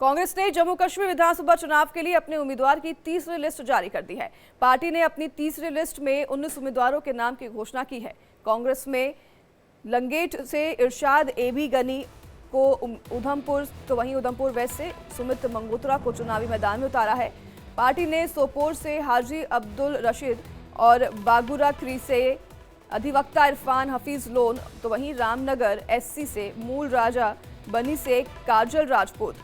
कांग्रेस ने जम्मू कश्मीर विधानसभा चुनाव के लिए अपने उम्मीदवार की तीसरी लिस्ट जारी कर दी है। पार्टी ने अपनी तीसरी लिस्ट में 19 उम्मीदवारों के नाम की घोषणा की है। कांग्रेस में लंगेट से इरशाद एबी गनी को उधमपुर, तो वहीं उधमपुर वेस्ट से सुमित मंगोत्रा को चुनावी मैदान में उतारा है। पार्टी ने सोपोर से हाजी अब्दुल रशीद और बागुरा क्री से अधिवक्ता इरफान हफीज लोन, तो वहीं रामनगर एससी से मूल राजा बनी से काजल राजपूत,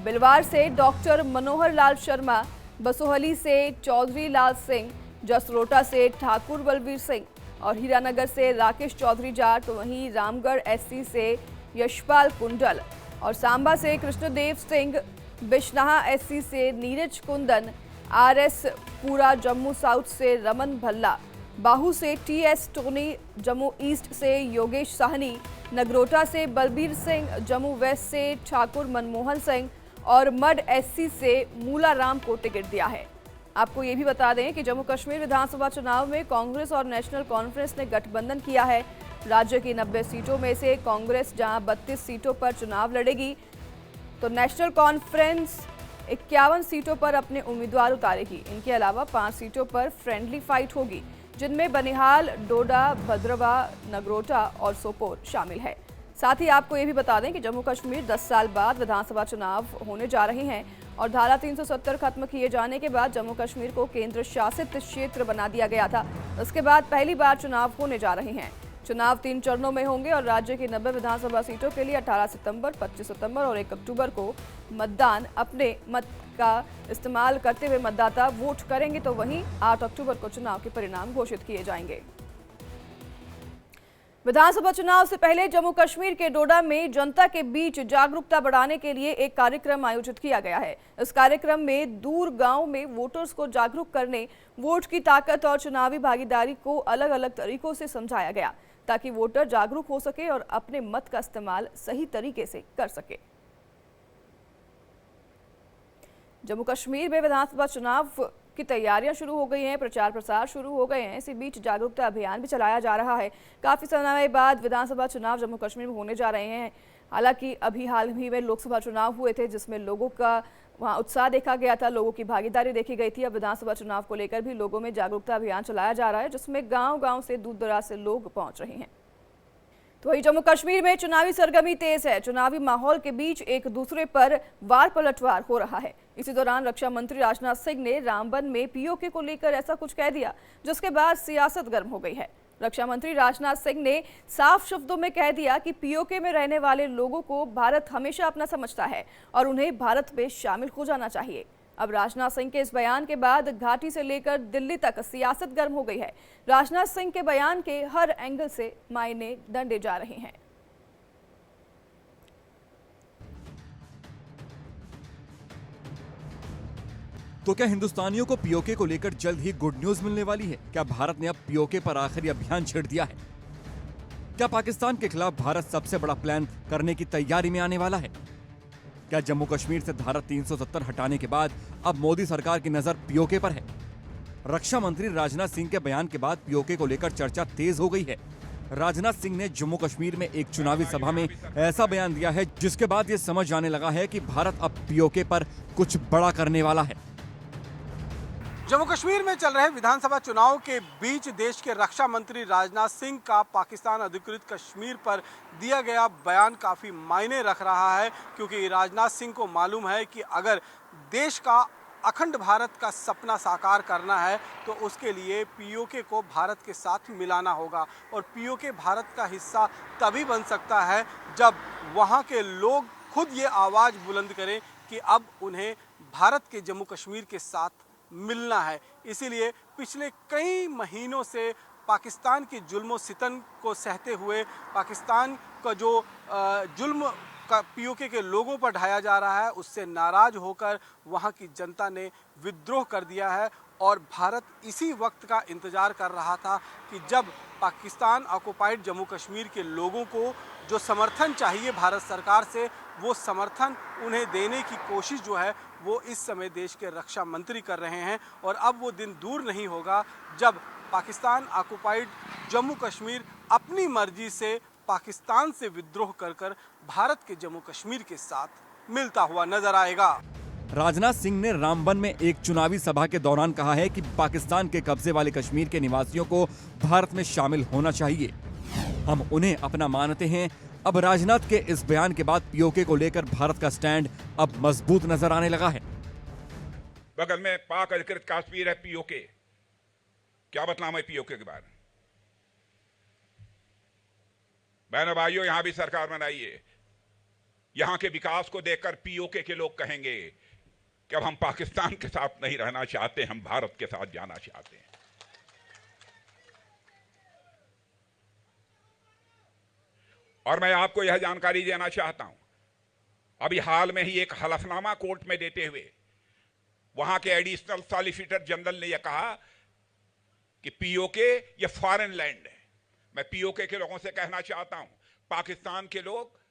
बिलवार से डॉक्टर मनोहर लाल शर्मा, बसोहली से चौधरी लाल सिंह, जसरोटा से ठाकुर बलवीर सिंह और हीरानगर से राकेश चौधरी जाट, तो वहीं रामगढ़ एससी से यशपाल कुंडल और सांबा से कृष्णदेव सिंह, बिश्नाहा एससी से नीरज कुंदन, आरएस पूरा जम्मू साउथ से रमन भल्ला, बाहू से टीएस टोनी, जम्मू ईस्ट से योगेश साहनी, नगरोटा से बलबीर सिंह, जम्मू वेस्ट से ठाकुर मनमोहन सिंह और मड एससी से मूला राम को टिकट दिया है। आपको ये भी बता दें कि जम्मू कश्मीर विधानसभा चुनाव में कांग्रेस और नेशनल कॉन्फ्रेंस ने गठबंधन किया है। राज्य की 90 सीटों में से कांग्रेस जहां 32 सीटों पर चुनाव लड़ेगी, तो नेशनल कॉन्फ्रेंस 51 सीटों पर अपने उम्मीदवार उतारेगी। इनके अलावा 5 सीटों पर फ्रेंडली फाइट होगी, जिनमें बनिहाल, डोडा, भद्रवा, नगरोटा और सोपोर शामिल है। साथ ही आपको ये भी बता दें कि जम्मू कश्मीर 10 साल बाद विधानसभा चुनाव होने जा रहे हैं और धारा 370 खत्म किए जाने के बाद जम्मू कश्मीर को केंद्र शासित क्षेत्र बना दिया गया था। उसके बाद पहली बार चुनाव होने जा रहे हैं। चुनाव 3 चरणों में होंगे और राज्य की 90 विधानसभा सीटों के लिए 18 सितंबर, 25 सितंबर और 1 अक्टूबर को मतदान। अपने मत का इस्तेमाल करते हुए मतदाता वोट करेंगे, तो वहीं 8 अक्टूबर को चुनाव के परिणाम घोषित किए जाएंगे। विधानसभा चुनाव से पहले जम्मू कश्मीर के डोडा में जनता के बीच जागरूकता बढ़ाने के लिए एक कार्यक्रम आयोजित किया गया है। इस कार्यक्रम में दूर गांव में वोटर्स को जागरूक करने, वोट की ताकत और चुनावी भागीदारी को अलग अलग तरीकों से समझाया गया, ताकि वोटर जागरूक हो सके और अपने मत का इस्तेमाल सही तरीके से कर सके। जम्मू कश्मीर में विधानसभा चुनाव की तैयारियां शुरू हो गई हैं, प्रचार प्रसार शुरू हो गए हैं। इसी बीच जागरूकता अभियान भी चलाया जा रहा है। काफी समय बाद विधानसभा चुनाव जम्मू कश्मीर में होने जा रहे हैं। हालांकि अभी हाल ही में लोकसभा चुनाव हुए थे, जिसमें लोगों का वहां उत्साह देखा गया था, लोगों की भागीदारी देखी गई थी। अब विधानसभा चुनाव को लेकर भी लोगों में जागरूकता अभियान चलाया जा रहा है, जिसमें गाँव-गाँव से दूर दराज से लोग पहुंच रहे हैं। तो वही जम्मू कश्मीर में चुनावी सरगर्मी तेज है। चुनावी माहौल के बीच एक दूसरे पर वार पलटवार हो रहा है। इसी दौरान रक्षा मंत्री राजनाथ सिंह ने रामबन में पीओके को लेकर ऐसा कुछ कह दिया, जिसके बाद सियासत गर्म हो गई है। रक्षा मंत्री राजनाथ सिंह ने साफ शब्दों में कह दिया कि पीओके में रहने वाले लोगों को भारत हमेशा अपना समझता है और उन्हें भारत में शामिल हो जाना चाहिए। अब राजनाथ सिंह के इस बयान के बाद घाटी से लेकर दिल्ली तक सियासत गर्म हो गई है। राजनाथ सिंह के बयान के हर एंगल से मायने दंडे जा रहे हैं। तो क्या हिंदुस्तानियों को पीओके को लेकर जल्द ही गुड न्यूज मिलने वाली है? क्या भारत ने अब पीओके पर आखिरी अभियान छेड़ दिया है? क्या पाकिस्तान के खिलाफ भारत सबसे बड़ा प्लान करने की तैयारी में आने वाला है? क्या जम्मू कश्मीर से धारा 370 हटाने के बाद अब मोदी सरकार की नजर पीओके पर है? रक्षा मंत्री राजनाथ सिंह के बयान के बाद पीओके को लेकर चर्चा तेज हो गई है। राजनाथ सिंह ने जम्मू कश्मीर में एक चुनावी सभा में ऐसा बयान दिया है, जिसके बाद ये समझ आने लगा है कि भारत अब पीओके पर कुछ बड़ा करने वाला है। जम्मू कश्मीर में चल रहे विधानसभा चुनाव के बीच देश के रक्षा मंत्री राजनाथ सिंह का पाकिस्तान अधिकृत कश्मीर पर दिया गया बयान काफ़ी मायने रख रहा है, क्योंकि राजनाथ सिंह को मालूम है कि अगर देश का अखंड भारत का सपना साकार करना है तो उसके लिए पीओके को भारत के साथ मिलाना होगा। और पीओके भारत का हिस्सा तभी बन सकता है जब वहाँ के लोग खुद ये आवाज़ बुलंद करें कि अब उन्हें भारत के जम्मू कश्मीर के साथ मिलना है। इसीलिए पिछले कई महीनों से पाकिस्तान की जुल्म सितम को सहते हुए, पाकिस्तान का जो जुल्म का पीओके के लोगों पर ढाया जा रहा है, उससे नाराज होकर वहां की जनता ने विद्रोह कर दिया है। और भारत इसी वक्त का इंतज़ार कर रहा था कि जब पाकिस्तान ऑक्युपाइड जम्मू कश्मीर के लोगों को जो समर्थन चाहिए भारत सरकार से, वो समर्थन उन्हें देने की कोशिश जो है वो इस समय देश के रक्षा मंत्री कर रहे हैं। और अब वो दिन दूर नहीं होगा जब पाकिस्तान ऑक्युपाइड जम्मू कश्मीर अपनी मर्जी से पाकिस्तान से विद्रोह कर भारत के जम्मू कश्मीर के साथ मिलता हुआ नजर आएगा। राजनाथ सिंह ने रामबन में एक चुनावी सभा के दौरान कहा है कि पाकिस्तान के कब्जे वाले कश्मीर के निवासियों को भारत में शामिल होना चाहिए। हम उन्हें अपना मानते हैं। अब राजनाथ के इस बयान के बाद पीओके को लेकर भारत का स्टैंड अब मजबूत नजर आने लगा है। बगल में पाक अधिकृत कश्मीर है पीओके। क्या बतलाऊं मैं पीओके के बारे में? बहनों भाइयों, यहां भी सरकार बनाइए। यहां के विकास को देखकर पीओके के लोग कहेंगे कि अब हम पाकिस्तान के साथ नहीं रहना चाहते, हम भारत के साथ जाना चाहते हैं। और मैं आपको यह जानकारी देना चाहता हूं, अभी हाल में ही एक हलफनामा कोर्ट में देते हुए वहां के एडिशनल सॉलिसिटर जनरल ने यह कहा कि पीओके ये फॉरेन लैंड है। मैं पीओके के लोगों से कहना चाहता हूं, पाकिस्तान के लोग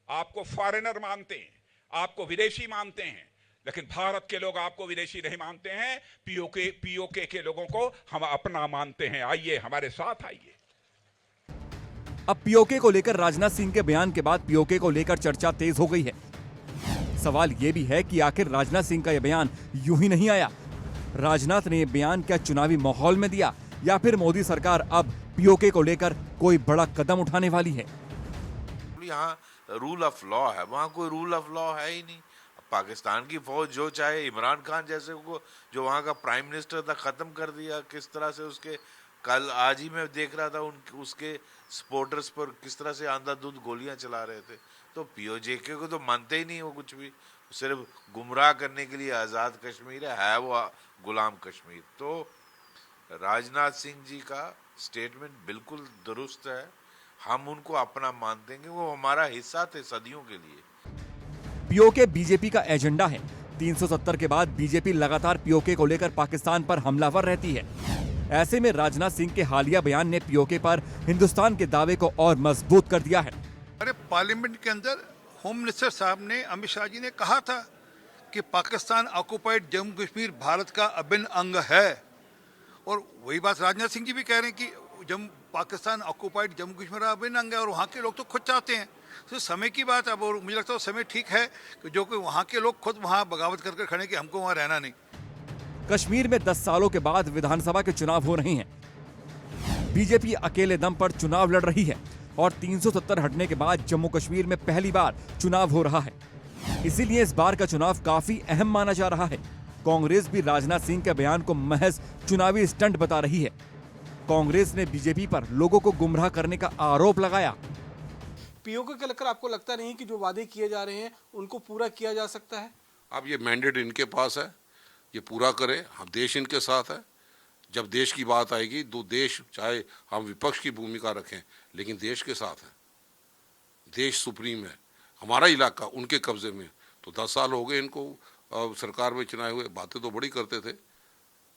आपको फॉरेनर मानते हैं, आपको विदेशी मानते हैं, लेकिन भारत के लोग आपको विदेशी नहीं मानते हैं। पीओके के लोगों को हम अपना मानते हैं। आइए हमारे साथ आइए। अब पीओके को लेकर राजनाथ सिंह के बयान के बाद पीओके को लेकर चर्चा तेज हो गई है। सवाल यह भी है कि आखिर राजनाथ सिंह का यह बयान यूं ही नहीं आया। राजनाथ ने यह बयान क्या चुनावी माहौल में दिया या फिर मोदी सरकार अब पीओके को लेकर कोई बड़ा कदम उठाने वाली है? यहाँ रूल ऑफ लॉ है, वहाँ कोई रूल ऑफ लॉ है ही नहीं। पाकिस्तान की फौज जो चाहे, इमरान खान जैसे को जो वहाँ का प्राइम मिनिस्टर था खत्म कर दिया। किस तरह से उसके कल आज ही मैं देख रहा था उसके सपोर्टर्स पर किस तरह से अंधाधुंध गोलियां चला रहे थे। तो पीओके को तो मानते ही नहीं वो कुछ भी, सिर्फ गुमराह करने के लिए आज़ाद कश्मीर है वो गुलाम कश्मीर। तो राजनाथ सिंह जी का स्टेटमेंट बिल्कुल दुरुस्त है। हम उनको अपना मानते हैं, वो हमारा हिस्सा थे सदियों के लिए। पीओके बीजेपी का एजेंडा है। 370 के बाद बीजेपी लगातार पीओके को लेकर पाकिस्तान पर हमलावर रहती है। ऐसे में राजनाथ सिंह के हालिया बयान ने पीओके पर हिंदुस्तान के दावे को और मजबूत कर दिया है। अरे पार्लियामेंट के अंदर होम मिनिस्टर साहब ने, अमित शाह जी ने कहा था कि पाकिस्तान ऑक्युपाइड जम्मू कश्मीर भारत का अभिन्न अंग है। और वही बात राजनाथ सिंह जी भी कह रहे हैं कि पाकिस्तान ऑक्युपाइड जम्मू कश्मीर का अभिन्न अंग है, और वहाँ के लोग तो खुद चाहते हैं। तो समय की बात अब, और मुझे लगता है समय ठीक है कि जो कि वहाँ के लोग खुद वहाँ बगावत करके खड़े कि हमको वहाँ रहना नहीं। कश्मीर में 10 सालों के बाद विधानसभा के चुनाव हो रहे हैं। बीजेपी अकेले दम पर चुनाव लड़ रही है और 370 हटने के बाद जम्मू कश्मीर में पहली बार चुनाव हो रहा है। इसीलिए इस बार का चुनाव काफी अहम माना जा रहा है। कांग्रेस भी राजनाथ सिंह के बयान को महज चुनावी स्टंट बता रही है। कांग्रेस ने बीजेपी पर लोगों को गुमराह करने का आरोप लगाया। पीओके को लेकर आपको लगता नहीं कि जो वादे किए जा रहे हैं उनको पूरा किया जा सकता है? अब ये मैंडेट इनके पास है, ये पूरा करे। हम देश इनके साथ है। जब देश की बात आएगी तो देश, चाहे हम विपक्ष की भूमिका रखें, लेकिन देश के साथ है। देश सुप्रीम है। हमारा इलाका उनके कब्जे में। तो 10 साल हो गए इनको सरकार में चुनाए हुए। बातें तो बड़ी करते थे।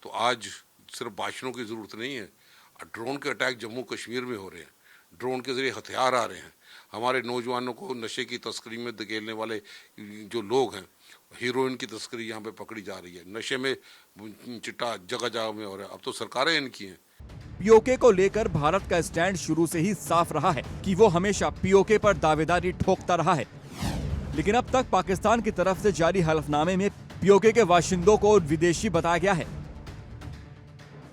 तो आज सिर्फ भाषणों की ज़रूरत नहीं है। ड्रोन के अटैक जम्मू कश्मीर में हो रहे हैं। ड्रोन के जरिए हथियार आ रहे हैं। हमारे नौजवानों को नशे की तस्करी में धकेलने वाले जो लोग हैं, हीरोइन की तस्करी यहाँ पे पकड़ी जा रही है। नशे में चिट्टा जगह जगह में हो रहा है। अब तो सरकारें इनकी हैं। पीओके को लेकर भारत का स्टैंड शुरू से ही साफ रहा है कि वो हमेशा पीओके पर दावेदारी ठोकता रहा है। लेकिन अब तक पाकिस्तान की तरफ से जारी हलफनामे में पीओके के बाशिंदों को विदेशी बताया गया है।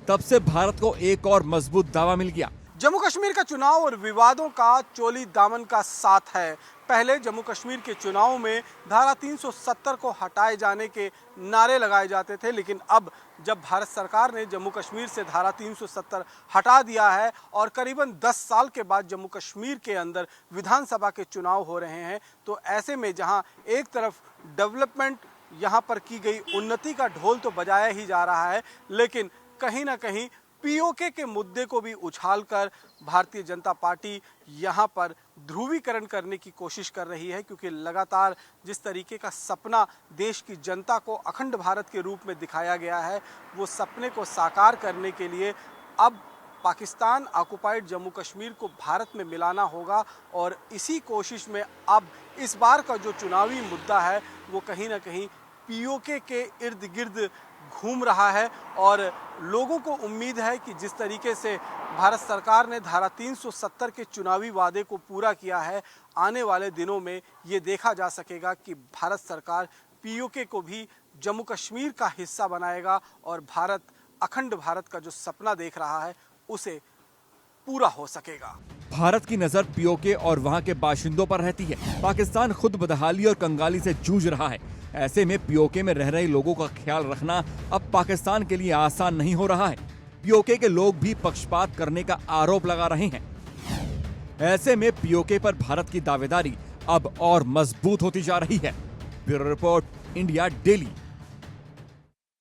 तब से भारत को एक और मजबूत दावा मिल गया। जम्मू कश्मीर का चुनाव और विवादों का चोली दामन का साथ है। पहले जम्मू कश्मीर के चुनाव में धारा 370 को हटाए जाने के नारे लगाए जाते थे, लेकिन अब जब भारत सरकार ने जम्मू कश्मीर से धारा 370 हटा दिया है और करीबन 10 साल के बाद जम्मू कश्मीर के अंदर विधानसभा के चुनाव हो रहे हैं, तो ऐसे में जहां एक तरफ डेवलपमेंट यहाँ पर की गई उन्नति का ढोल तो बजाया ही जा रहा है, लेकिन कहीं ना कहीं पीओके के मुद्दे को भी उछालकर भारतीय जनता पार्टी यहाँ पर ध्रुवीकरण करने की कोशिश कर रही है। क्योंकि लगातार जिस तरीके का सपना देश की जनता को अखंड भारत के रूप में दिखाया गया है, वो सपने को साकार करने के लिए अब पाकिस्तान ऑक्युपाइड जम्मू कश्मीर को भारत में मिलाना होगा। और इसी कोशिश में अब इस बार का जो चुनावी मुद्दा है वो कहीं ना कहीं पीओके के इर्द गिर्द घूम रहा है और लोगों को उम्मीद है कि जिस तरीके से भारत सरकार ने धारा 370 के चुनावी वादे को पूरा किया है, आने वाले दिनों में ये देखा जा सकेगा कि भारत सरकार पीओके को भी जम्मू कश्मीर का हिस्सा बनाएगा और भारत, अखंड भारत का जो सपना देख रहा है उसे पूरा हो सकेगा। भारत की नजर पीओके और वहां के बाशिंदों पर रहती है। पाकिस्तान खुद बदहाली और कंगाली से जूझ रहा है। ऐसे में पीओके में रह रहे लोगों का ख्याल रखना अब पाकिस्तान के लिए आसान नहीं हो रहा है। पीओके के लोग भी पक्षपात करने का आरोप लगा रहे हैं। ऐसे में पीओके पर भारत की दावेदारी अब और मजबूत होती जा रही है। Bureau report, India daily.